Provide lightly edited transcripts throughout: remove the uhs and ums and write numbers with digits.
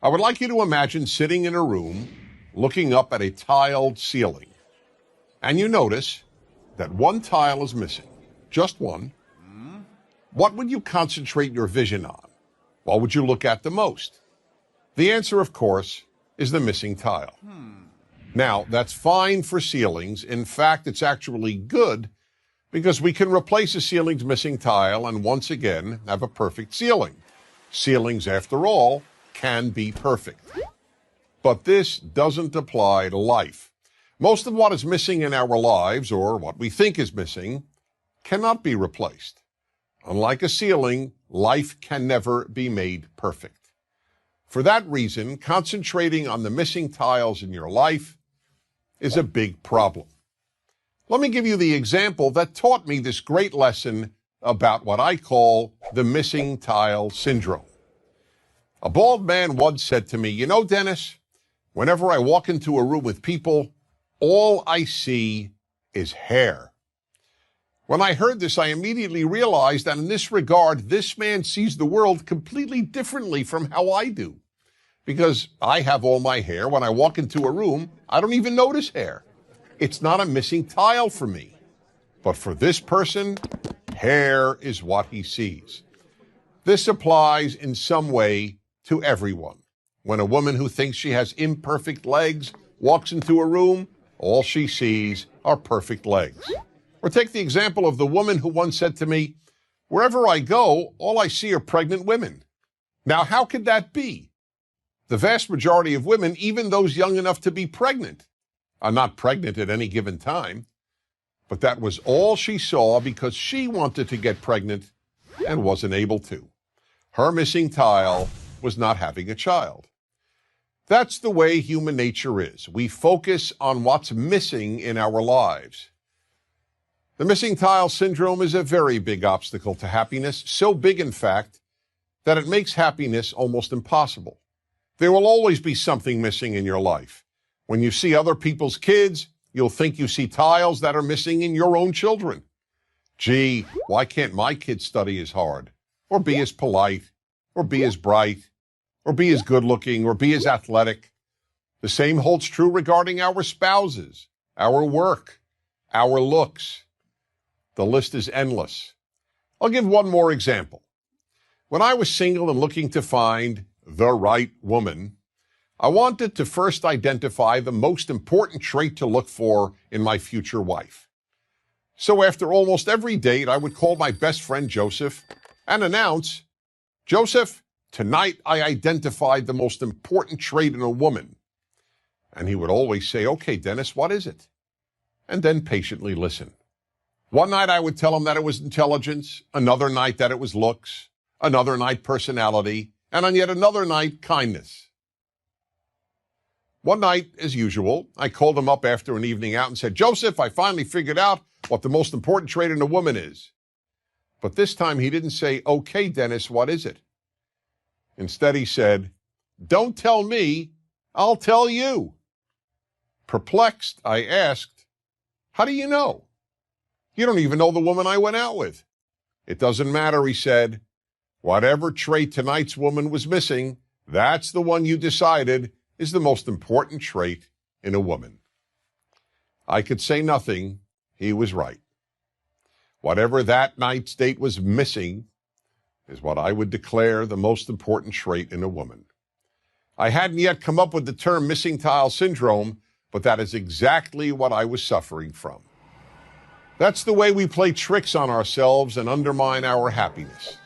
I would like you to imagine sitting in a room looking up at a tiled ceiling, and you notice that one tile is missing, just one. What would you concentrate your vision on? What would you look at the most? The answer, of course, is the missing tile. Now, that's fine for ceilings. In fact, it's actually good because we can replace a ceiling's missing tile and once again have a perfect ceiling. Ceilings, after all, can be perfect. But this doesn't apply to life. Most of what is missing in our lives, or what we think is missing, cannot be replaced. Unlike a ceiling, life can never be made perfect. For that reason, concentrating on the missing tiles in your life is a big problem. Let me give you the example that taught me this great lesson about what I call the missing tile syndrome. A bald man once said to me, "You know, Dennis, whenever I walk into a room with people, all I see is hair." When I heard this, I immediately realized that in this regard, this man sees the world completely differently from how I do. Because I have all my hair. When I walk into a room, I don't even notice hair. It's not a missing tile for me. But for this person, hair is what he sees. This applies in some way to everyone. When a woman who thinks she has imperfect legs walks into a room, all she sees are perfect legs. Or take the example of the woman who once said to me, "Wherever I go, all I see are pregnant women." Now, how could that be? The vast majority of women, even those young enough to be pregnant, are not pregnant at any given time. But that was all she saw because she wanted to get pregnant and wasn't able to. Her missing tile was not having a child. That's the way human nature is. We focus on what's missing in our lives. The missing tile syndrome is a very big obstacle to happiness, so big, in fact, that it makes happiness almost impossible. There will always be something missing in your life. When you see other people's kids, you'll think you see tiles that are missing in your own children. Gee, why can't my kid study as hard, or be as polite, or be as bright, or be as good-looking, or be as athletic? The same holds true regarding our spouses, our work, our looks. The list is endless. I'll give one more example. When I was single and looking to find the right woman, I wanted to first identify the most important trait to look for in my future wife. So after almost every date, I would call my best friend Joseph and announce, "Joseph, tonight I identified the most important trait in a woman." And he would always say, "Okay, Dennis, what is it?" And then patiently listen. One night I would tell him that it was intelligence, another night that it was looks, another night personality, and on yet another night kindness. One night, as usual, I called him up after an evening out and said, "Joseph, I finally figured out what the most important trait in a woman is." But this time he didn't say, "Okay, Dennis, what is it?" Instead he said, "Don't tell me, I'll tell you." Perplexed, I asked, "How do you know? You don't even know the woman I went out with." "It doesn't matter," he said. "Whatever trait tonight's woman was missing, that's the one you decided is the most important trait in a woman." I could say nothing. He was right. Whatever that night's date was missing is what I would declare the most important trait in a woman. I hadn't yet come up with the term missing tile syndrome, but that is exactly what I was suffering from. That's the way we play tricks on ourselves and undermine our happiness,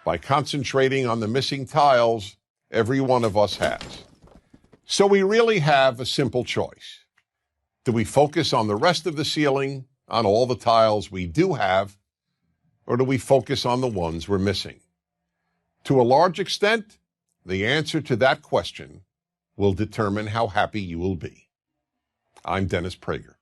by concentrating on the missing tiles every one of us has. So we really have a simple choice. Do we focus on the rest of the ceiling, on all the tiles we do have, or do we focus on the ones we're missing? To a large extent, the answer to that question will determine how happy you will be. I'm Dennis Prager.